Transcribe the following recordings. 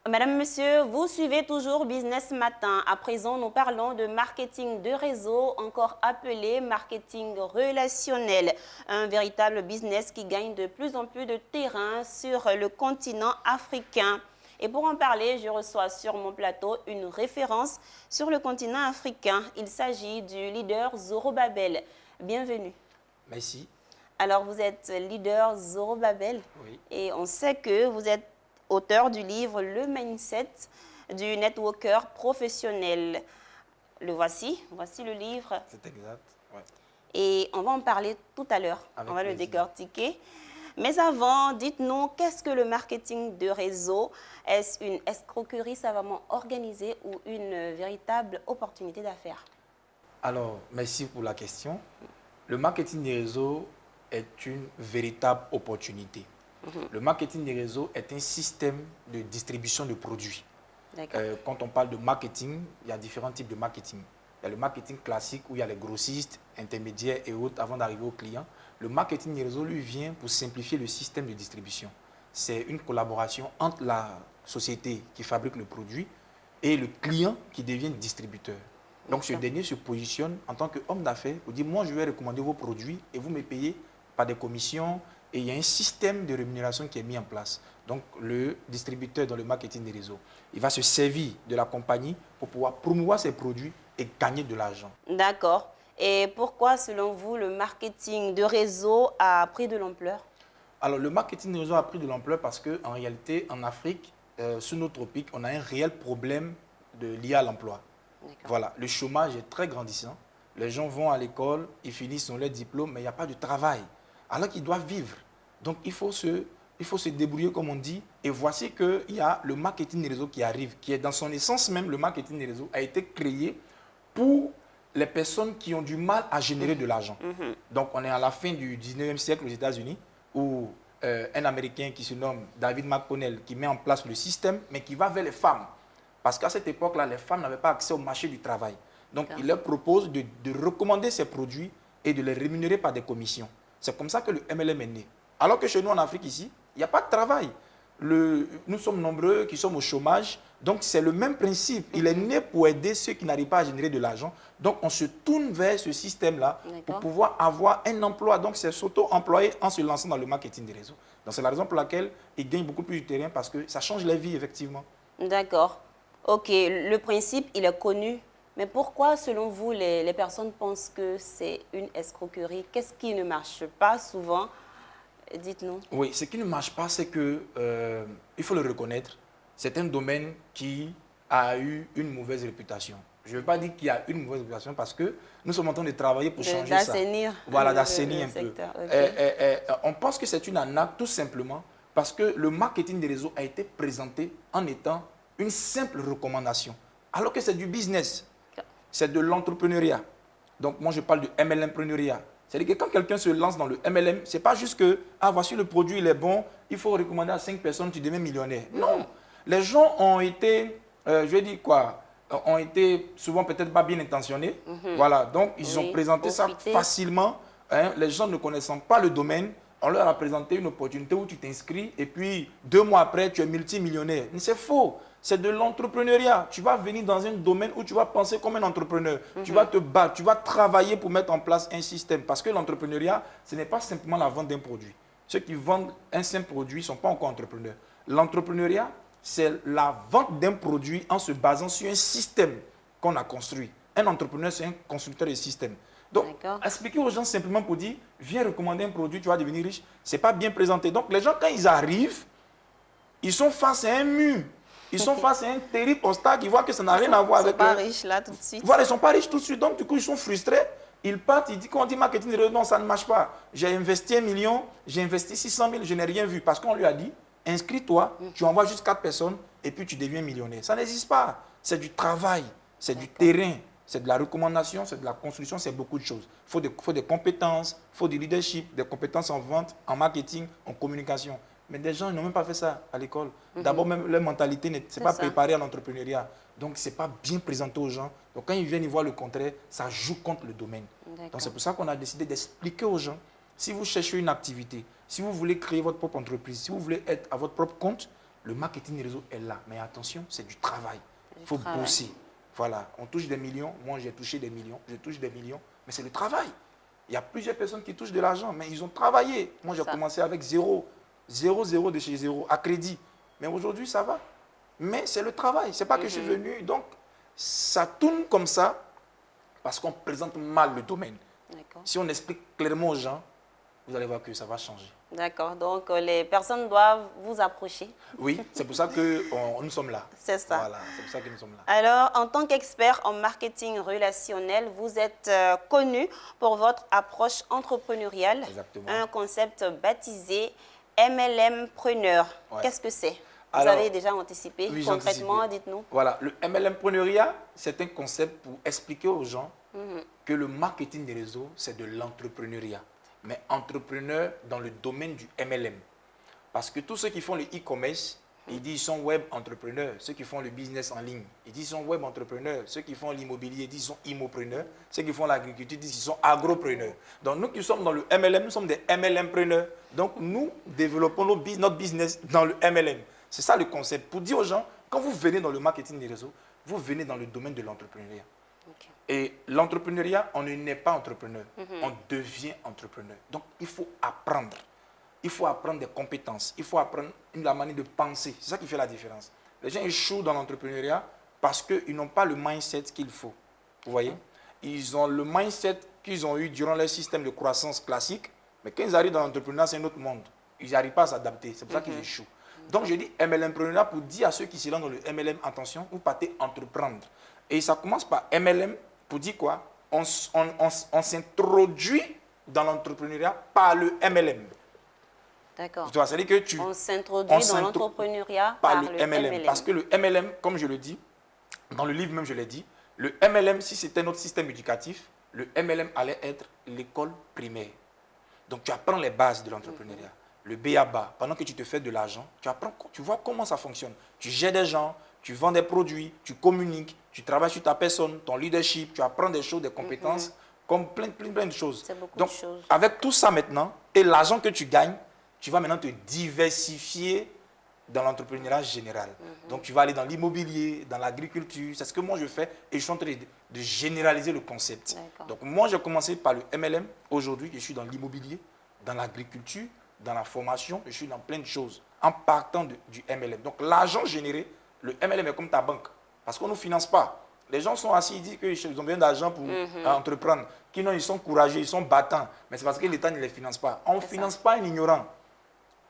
Madame, Monsieur, vous suivez toujours Business Matin. À présent, nous parlons de marketing de réseau, encore appelé marketing relationnel. Un véritable business qui gagne de plus en plus de terrain sur le continent africain. Et pour en parler, je reçois sur mon plateau une référence sur le continent africain. Il s'agit du leader Zorobabel. Bienvenue. Merci. Alors, vous êtes leader Zorobabel. Oui. Et on sait que vous êtes auteur du livre Le Mindset du networker professionnel. Voici le livre. C'est exact. Ouais. Et on va en parler tout à l'heure. On va le décortiquer. Mais avant, dites-nous, qu'est-ce que le marketing de réseau? Est-ce une escroquerie savamment organisée ou une véritable opportunité d'affaires? Alors, merci pour la question. Le marketing des réseaux est une véritable opportunité. Le marketing des réseaux est un système de distribution de produits. Quand on parle de marketing, il y a différents types de marketing. Il y a le marketing classique où il y a les grossistes, intermédiaires et autres avant d'arriver au client. Le marketing des réseaux, lui, vient pour simplifier le système de distribution. C'est une collaboration entre la société qui fabrique le produit et le client qui devient distributeur. Donc, ce dernier se positionne en tant qu'homme d'affaires pour dire, moi, je vais recommander vos produits et vous me payez par des commissions. Et il y a un système de rémunération qui est mis en place. Donc, le distributeur dans le marketing des réseaux, il va se servir de la compagnie pour pouvoir promouvoir ses produits et gagner de l'argent. D'accord. Et pourquoi, selon vous, le marketing de réseau a pris de l'ampleur? Alors, le marketing de réseau a pris de l'ampleur parce qu'en réalité, en Afrique, sous nos tropiques, on a un réel problème lié à l'emploi. Voilà, le chômage est très grandissant. Les gens vont à l'école, ils finissent leur diplôme, mais il n'y a pas de travail. Alors qu'ils doivent vivre. Donc, il faut se débrouiller, comme on dit. Et voici qu'il y a le marketing des réseaux qui arrive, qui est dans son essence même, le marketing des réseaux a été créé pour les personnes qui ont du mal à générer de l'argent. Donc, on est à la fin du 19e siècle aux États-Unis, où un Américain qui se nomme David McConnell, qui met en place le système, mais qui va vers les femmes. Parce qu'à cette époque-là, les femmes n'avaient pas accès au marché du travail. Donc, il leur propose de recommander ces produits et de les rémunérer par des commissions. C'est comme ça que le MLM est né. Alors que chez nous, en Afrique, ici, il n'y a pas de travail. Nous sommes nombreux qui sommes au chômage. Donc, c'est le même principe. Il est né pour aider ceux qui n'arrivent pas à générer de l'argent. Donc, on se tourne vers ce système-là pour pouvoir avoir un emploi. Donc, c'est s'auto-employer en se lançant dans le marketing des réseaux. Donc, c'est la raison pour laquelle il gagne beaucoup plus de terrain parce que ça change les vies, effectivement. D'accord. OK. Le principe, il est connu. Mais pourquoi, selon vous, les personnes pensent que c'est une escroquerie? Qu'est-ce qui ne marche pas souvent? Dites-nous. Oui, ce qui ne marche pas, c'est que, il faut le reconnaître, c'est un domaine qui a eu une mauvaise réputation. Je ne veux pas dire qu'il y a une mauvaise réputation parce que nous sommes en train de travailler pour changer ça. Voilà, d'assainir un peu. On pense que c'est une arnaque tout simplement parce que le marketing des réseaux a été présenté en étant une simple recommandation. Alors que c'est du business, c'est de l'entrepreneuriat. Donc moi je parle du MLMpreneuriat. C'est-à-dire que quand quelqu'un se lance dans le MLM, ce n'est pas juste que, ah, voici le produit, il est bon, il faut recommander à 5 personnes, tu deviens millionnaire. Non. Les gens ont été, je vais dire quoi, ont été souvent peut-être pas bien intentionnés. Voilà, donc ils ont présenté ça facilement. Hein, les gens ne connaissant pas le domaine, on leur a présenté une opportunité où tu t'inscris et puis 2 mois après, tu es multimillionnaire. C'est faux. C'est de l'entrepreneuriat. Tu vas venir dans un domaine où tu vas penser comme un entrepreneur. Tu vas te battre, tu vas travailler pour mettre en place un système. Parce que l'entrepreneuriat, ce n'est pas simplement la vente d'un produit. Ceux qui vendent un simple produit ne sont pas encore entrepreneurs. L'entrepreneuriat, c'est la vente d'un produit en se basant sur un système qu'on a construit. Un entrepreneur, c'est un constructeur de système. Donc, expliquer aux gens simplement pour dire, viens recommander un produit, tu vas devenir riche, ce n'est pas bien présenté. Donc, les gens, quand ils arrivent, ils sont face à un mur. Ils sont face à un terrible obstacle, ils voient que ça n'a rien à voir avec eux. Ils ne sont pas riches là tout de suite. Voilà, ils ne sont pas riches tout de suite, donc du coup ils sont frustrés. Ils partent, ils disent, quand on dit marketing de réseau, non, ça ne marche pas. J'ai investi 1 million, j'ai investi 600 000, je n'ai rien vu. Parce qu'on lui a dit, inscris-toi, tu envoies juste 4 personnes et puis tu deviens millionnaire. Ça n'existe pas. C'est du travail, c'est du terrain, c'est de la recommandation, c'est de la construction, c'est beaucoup de choses. Il faut des compétences, il faut du leadership, des compétences en vente, en marketing, en communication. Mais des gens n'ont même pas fait ça à l'école. D'abord, même leur mentalité n'est pas préparée à l'entrepreneuriat. Donc, ce n'est pas bien présenté aux gens. Donc, quand ils viennent y voir le contraire, ça joue contre le domaine. Donc, c'est pour ça qu'on a décidé d'expliquer aux gens, si vous cherchez une activité, si vous voulez créer votre propre entreprise, si vous voulez être à votre propre compte, Le marketing réseau est là. Mais attention, c'est du travail. Il faut bosser. Voilà, on touche des millions. Moi, j'ai touché des millions. Je touche des millions. Mais c'est le travail. Il y a plusieurs personnes qui touchent de l'argent, mais ils ont travaillé. Moi, j'ai commencé avec zéro. Zéro de chez zéro, à crédit. Mais aujourd'hui, ça va. Mais c'est le travail. Ce n'est pas que je suis venu. Donc, ça tourne comme ça parce qu'on présente mal le domaine. Si on explique clairement aux gens, vous allez voir que ça va changer. D'accord. Donc, les personnes doivent vous approcher. Oui, c'est pour ça que nous sommes là. C'est ça. Voilà, c'est pour ça que nous sommes là. Alors, en tant qu'expert en marketing relationnel, vous êtes connu pour votre approche entrepreneuriale. Exactement. Un concept baptisé MLMpreneur. Ouais. Qu'est-ce que c'est? Vous avez déjà anticipé. Oui, concrètement, dites-nous. Voilà, le MLMpreneuriat, c'est un concept pour expliquer aux gens que le marketing des réseaux, c'est de l'entrepreneuriat. Mais entrepreneur dans le domaine du MLM. Parce que tous ceux qui font le e-commerce, ils disent qu'ils sont web entrepreneurs. Ceux qui font le business en ligne, ils disent qu'ils sont web entrepreneurs. Ceux qui font l'immobilier, ils disent qu'ils sont immopreneurs. Ceux qui font l'agriculture, ils disent qu'ils sont agropreneurs. Donc nous qui sommes dans le MLM, nous sommes des MLMpreneurs. Donc nous développons notre business dans le MLM. C'est ça le concept. Pour dire aux gens, quand vous venez dans le marketing des réseaux, vous venez dans le domaine de l'entrepreneuriat. Okay. Et l'entrepreneuriat, on ne naît pas entrepreneur, on devient entrepreneur. Donc il faut apprendre. Il faut apprendre des compétences, il faut apprendre la manière de penser. C'est ça qui fait la différence. Les gens échouent dans l'entrepreneuriat parce qu'ils n'ont pas le mindset qu'il faut. Vous voyez? Ils ont le mindset qu'ils ont eu durant leur système de croissance classique, mais quand ils arrivent dans l'entrepreneuriat, c'est un autre monde. Ils n'arrivent pas à s'adapter, c'est pour ça qu'ils échouent. Donc je dis MLMpreneuriat pour dire à ceux qui se lancent dans le MLM, attention, vous partez entreprendre. Et ça commence par MLM pour dire quoi? On s'introduit dans l'entrepreneuriat par le MLM. D'accord. C'est-à-dire que on s'introduit dans l'entrepreneuriat par le MLM. Parce que le MLM, comme je le dis, dans le livre même je l'ai dit, le MLM, si c'était notre système éducatif, le MLM allait être l'école primaire. Donc tu apprends les bases de l'entrepreneuriat. Le B.A.B.A. Pendant que tu te fais de l'argent, tu vois comment ça fonctionne. Tu gères des gens, tu vends des produits, tu communiques, tu travailles sur ta personne, ton leadership, tu apprends des choses, des compétences, comme plein de choses. C'est beaucoup Donc, de choses. avec tout ça maintenant, et l'argent que tu gagnes, tu vas maintenant te diversifier dans l'entrepreneuriat général. Donc, tu vas aller dans l'immobilier, dans l'agriculture. C'est ce que moi je fais et je suis en train de généraliser le concept. Donc, moi, j'ai commencé par le MLM. Aujourd'hui, je suis dans l'immobilier, dans l'agriculture, dans la formation, je suis dans plein de choses en partant du MLM. Donc, l'argent généré, le MLM est comme ta banque parce qu'on ne nous finance pas. Les gens sont assis, ils disent qu'ils ont besoin d'argent pour entreprendre. Ils sont courageux, ils sont battants. Mais c'est parce que l'État ne les finance pas. On ne finance pas un ignorant.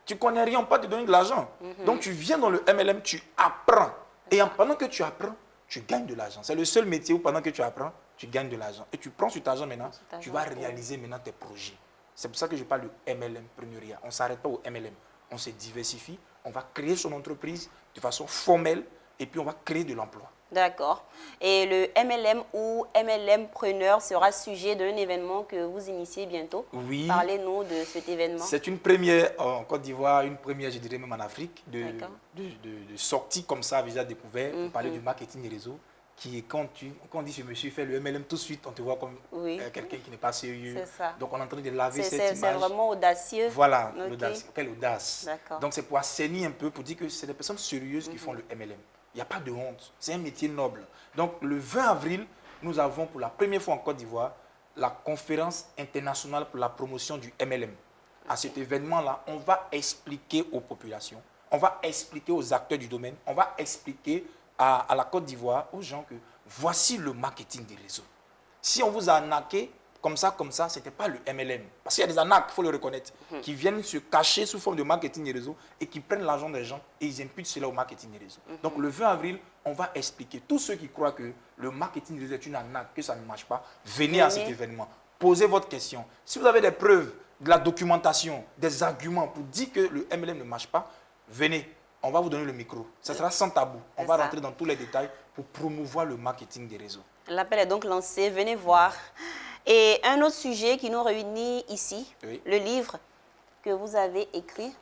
Tu ne connais rien, on ne peut pas te donner de l'argent. Donc, tu viens dans le MLM, tu apprends. Et pendant que tu apprends, tu gagnes de l'argent. C'est le seul métier où pendant que tu apprends, tu gagnes de l'argent. Et tu prends cet argent maintenant, tu vas réaliser maintenant tes projets. C'est pour ça que je parle de MLMpreneuriat. On ne s'arrête pas au MLM. On se diversifie, on va créer son entreprise de façon formelle et puis on va créer de l'emploi. D'accord. Et le MLM ou MLMpreneur sera sujet d'un événement que vous initiez bientôt. Oui. Parlez-nous de cet événement. C'est une première en Côte d'Ivoire, une première, je dirais même en Afrique, de sortie comme ça, déjà découvert, pour parler du marketing des réseaux. Qui est quand on dit ce monsieur fait le MLM, tout de suite, on te voit comme quelqu'un qui n'est pas sérieux. C'est ça. Donc, on est en train de laver cette image. C'est vraiment audacieux. Voilà, quelle audace. D'accord. Donc, c'est pour assainir un peu, pour dire que c'est des personnes sérieuses qui font le MLM. Il n'y a pas de honte. C'est un métier noble. Donc, le 20 avril, nous avons pour la première fois en Côte d'Ivoire la conférence internationale pour la promotion du MLM. À cet événement-là, on va expliquer aux populations, on va expliquer aux acteurs du domaine, on va expliquer à la Côte d'Ivoire, aux gens que voici le marketing des réseaux. Si on vous a arnaqué comme ça, ce n'était pas le MLM. Parce qu'il y a des arnaques, il faut le reconnaître, qui viennent se cacher sous forme de marketing des réseaux et qui prennent l'argent des gens et ils imputent cela au marketing des réseaux. Donc le 20 avril, on va expliquer. Tous ceux qui croient que le marketing des réseaux est une arnaque, que ça ne marche pas, venez à cet événement. Posez votre question. Si vous avez des preuves, de la documentation, des arguments pour dire que le MLM ne marche pas, venez. On va vous donner le micro. Ça sera sans tabou. On va rentrer dans tous les détails pour promouvoir le marketing des réseaux. L'appel est donc lancé. Venez voir. Et un autre sujet qui nous réunit ici, le livre que vous avez écrit,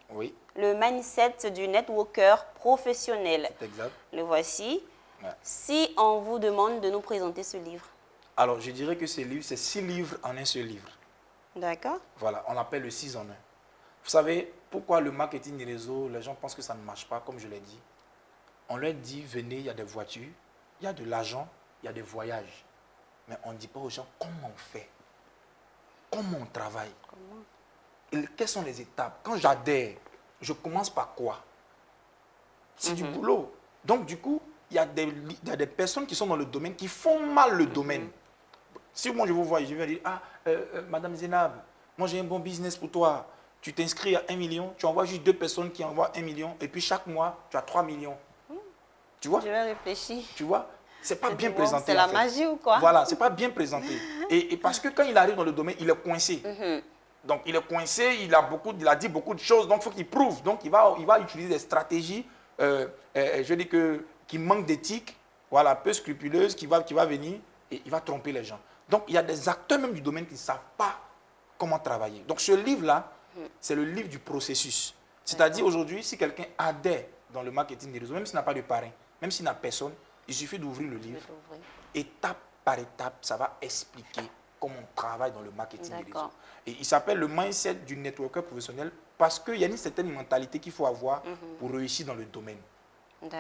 le mindset du networker professionnel. C'est exact. Le voici. Ouais. Si on vous demande de nous présenter ce livre. Alors, je dirais que ce livre, c'est 6 livres en un seul livre. D'accord. Voilà, on l'appelle le 6 en 1. Vous savez, pourquoi le marketing des réseaux, les gens pensent que ça ne marche pas, comme je l'ai dit. On leur dit, venez, il y a des voitures, il y a de l'argent, il y a des voyages. Mais on ne dit pas aux gens comment on fait, comment on travaille, quelles sont les étapes. Quand j'adhère, je commence par quoi? C'est du boulot. Donc, du coup, il y a des personnes qui sont dans le domaine qui font mal le domaine. Si moi je vous vois, je vais dire, Madame Zénab, moi j'ai un bon business pour toi. Tu t'inscris à 1 million, tu envoies juste 2 personnes qui envoient 1 million, et puis chaque mois, tu as 3 millions. Tu vois? Je vais réfléchir. Tu vois? C'est pas bien présenté. C'est la magie ou quoi? Voilà, c'est pas bien présenté. Et parce que quand il arrive dans le domaine, il est coincé. Donc il est coincé, il a dit beaucoup de choses, donc il faut qu'il prouve. Donc il va utiliser des stratégies, je dis qui manquent d'éthique, voilà, peu scrupuleuses, qui va venir et il va tromper les gens. Donc il y a des acteurs même du domaine qui ne savent pas comment travailler. Donc ce livre-là, c'est le livre du processus. C'est-à-dire aujourd'hui, si quelqu'un adhère dans le marketing des réseaux, même s'il n'a pas de parrain, même s'il n'a personne, il suffit d'ouvrir le livre. Étape par étape, ça va expliquer comment on travaille dans le marketing des réseaux. Et il s'appelle le mindset du networker professionnel parce qu'il y a une certaine mentalité qu'il faut avoir pour réussir dans le domaine.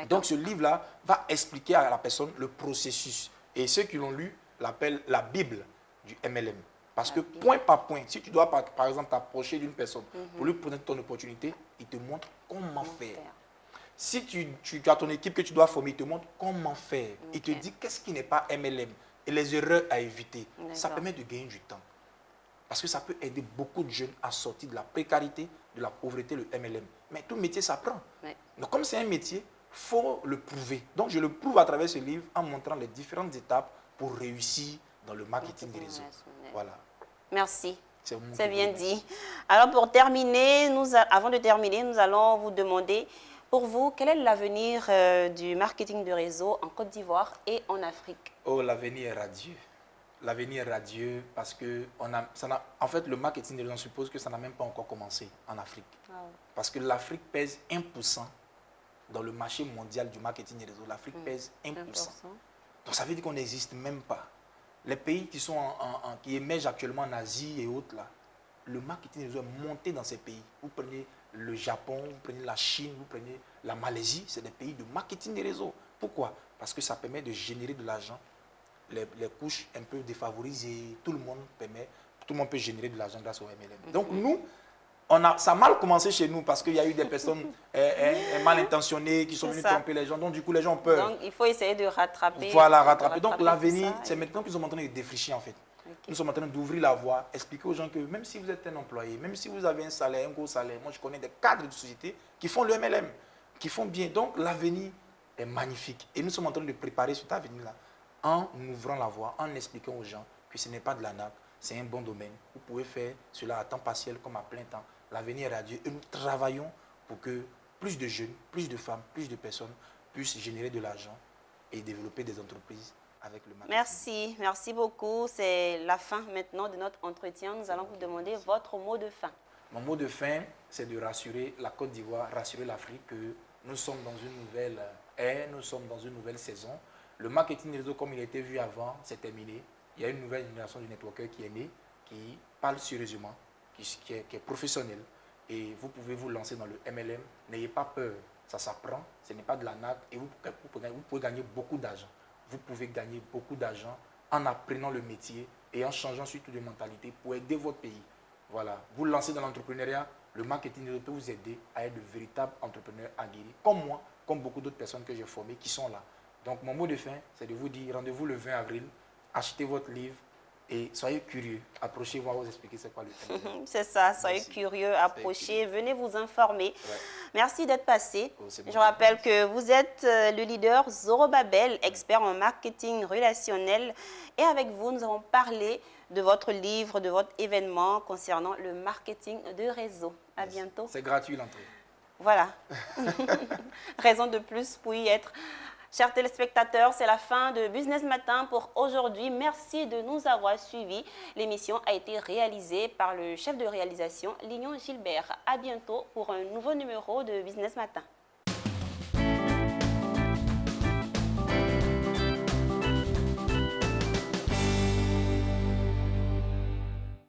Donc ce livre-là va expliquer à la personne le processus. Et ceux qui l'ont lu l'appellent la Bible du MLM. Parce que point par point, si tu dois par exemple t'approcher d'une personne pour lui présenter ton opportunité, il te montre comment faire. Si tu as ton équipe que tu dois former, il te montre comment faire. Il te dit qu'est-ce qui n'est pas MLM et les erreurs à éviter. Ça permet de gagner du temps. Parce que ça peut aider beaucoup de jeunes à sortir de la précarité, de la pauvreté, le MLM. Mais tout métier s'apprend. Donc comme c'est un métier, il faut le prouver. Donc je le prouve à travers ce livre en montrant les différentes étapes pour réussir dans le marketing des réseaux. Voilà. Merci. C'est bien dit. Alors pour terminer, avant de terminer, nous allons vous demander, pour vous, quel est l'avenir du marketing de réseau en Côte d'Ivoire et en Afrique? Oh, l'avenir est radieux. L'avenir est radieux parce que en fait, le marketing des réseaux, on suppose que ça n'a même pas encore commencé en Afrique. Parce que l'Afrique pèse 1% dans le marché mondial du marketing des réseaux. L'Afrique pèse 1%. Donc ça veut dire qu'on n'existe même pas. Les pays qui émergent actuellement en Asie et autres, là, le marketing des réseaux est monté dans ces pays. Vous prenez le Japon, vous prenez la Chine, vous prenez la Malaisie, c'est des pays de marketing des réseaux. Pourquoi? Parce que ça permet de générer de l'argent. Les couches un peu défavorisées, tout le monde peut générer de l'argent grâce au MLM. Donc nous, ça a mal commencé chez nous parce qu'il y a eu des personnes mal intentionnées qui sont venues tromper les gens. Donc du coup, les gens ont peur. Donc il faut essayer de rattraper. Voilà, rattraper. Donc l'avenir, c'est maintenant qu'ils sont en train de défricher en fait. Nous sommes en train d'ouvrir la voie, expliquer aux gens que même si vous êtes un employé, même si vous avez un salaire, un gros salaire, moi je connais des cadres de société qui font le MLM, qui font bien. Donc l'avenir est magnifique. Et nous sommes en train de préparer cet avenir-là en ouvrant la voie, en expliquant aux gens que ce n'est pas de la nappe, c'est un bon domaine. Vous pouvez faire cela à temps partiel comme à plein temps. L'avenir est radieux et nous travaillons pour que plus de jeunes, plus de femmes, plus de personnes puissent générer de l'argent et développer des entreprises avec le marketing. Merci beaucoup. C'est la fin maintenant de notre entretien. Nous allons vous demander votre mot de fin. Mon mot de fin, c'est de rassurer la Côte d'Ivoire, rassurer l'Afrique que nous sommes dans une nouvelle ère, nous sommes dans une nouvelle saison. Le marketing des réseaux, comme il a été vu avant, c'est terminé. Il y a une nouvelle génération de networkers qui est née, qui parle sérieusement, qui est professionnel. Et vous pouvez vous lancer dans le MLM. N'ayez pas peur, ça s'apprend, ce n'est pas de la nappe et vous pouvez gagner beaucoup d'argent. Vous pouvez gagner beaucoup d'argent en apprenant le métier et en changeant surtout de mentalité pour aider votre pays. Voilà, vous lancez dans l'entrepreneuriat, le marketing peut vous aider à être de véritables entrepreneurs aguerris, comme moi, comme beaucoup d'autres personnes que j'ai formées qui sont là. Donc mon mot de fin, c'est de vous dire, rendez-vous le 20 avril, achetez votre livre et soyez curieux. Approchez-vous, on va vous expliquer c'est quoi le MLM. C'est ça, soyez curieux, approchez, venez vous informer. Merci d'être passé. Je rappelle que vous êtes le leader Zorobabel, expert en marketing relationnel. Et avec vous, nous avons parlé de votre livre, de votre événement concernant le marketing de réseau. À bientôt. C'est gratuit l'entrée. Voilà. Raison de plus pour y être. Chers téléspectateurs, c'est la fin de Business Matin pour aujourd'hui. Merci de nous avoir suivis. L'émission a été réalisée par le chef de réalisation, Lignon Gilbert. À bientôt pour un nouveau numéro de Business Matin.